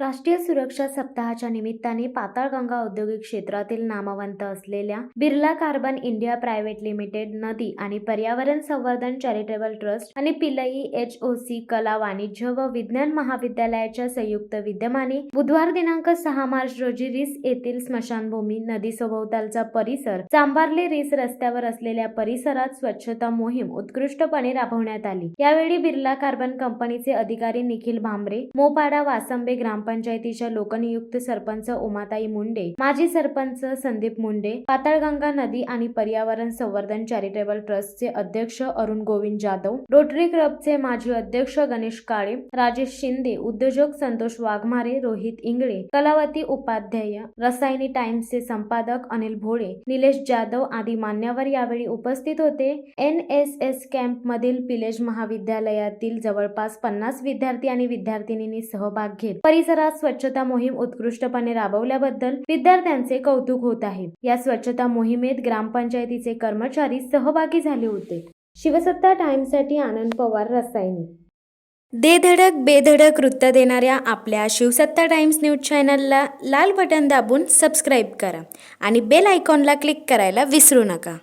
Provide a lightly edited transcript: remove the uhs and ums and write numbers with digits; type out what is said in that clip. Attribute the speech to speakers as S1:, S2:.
S1: राष्ट्रीय सुरक्षा सप्ताहाच्या निमित्ताने पाताळगंगा औद्योगिक क्षेत्रातील नामवंत असलेल्या Birla carbon India private limited, नदी आणि पर्यावरण संवर्धन चॅरिटेबल ट्रस्ट आणि पिलई HOC कला, वाणिज्य व विज्ञान महाविद्यालयाच्या संयुक्त विद्यमाने बुधवार दिनांक 6 मार्च रोजी रिस येथील स्मशानभूमी, नदी सभोवतालचा परिसर, चांभारले रिस रस्त्यावर असलेल्या परिसरात स्वच्छता मोहीम उत्कृष्टपणे राबवण्यात आली। यावेळी बिर्ला कार्बन कंपनीचे अधिकारी निखिल भांबरे, मोपाडा वासंबे ग्रामपंचायतीच्या लोकनियुक्त सरपंच उमाताई मुंडे, माजी सरपंच संदीप मुंडे, पाताळगंगा नदी आणि पर्यावरण संवर्धन चॅरिटेबल ट्रस्टचे अध्यक्ष अरुण गोविंद जाधव, रोटरी क्लबचे माजी अध्यक्ष गणेश काळे, राजेश शिंदे, उद्योजक संतोष वाघमारे, रोहित इंगळे, कलावती उपाध्याय, रसायनी टाइम्सचे संपादक अनिल भोळे, निलेश जाधव आदी मान्यवर यावेळी उपस्थित होते। NSS कॅम्प मधील पिलेज महाविद्यालयातील जवळपास 50 विद्यार्थी आणि विद्यार्थिनींनी सहभाग घेत परिसरात स्वच्छता मोहीम उत्कृष्टपणे राबवल्याबद्दल विद्यार्थ्यांचे कौतुक होत आहे। या स्वच्छता मोहिमेत ग्रामपंचायतीचे कर्मचारी सहभागी झाले होते। शिवसत्ता टाइम्ससाठी आनंद पवार, रसायनी। दे धडक बेधडक वृत्त देणाऱ्या आपल्या शिवसत्ता टाइम्स न्यूज चॅनलला लाल बटन दाबून सबस्क्राईब करा आणि बेल आयकॉनला क्लिक करायला विसरू नका।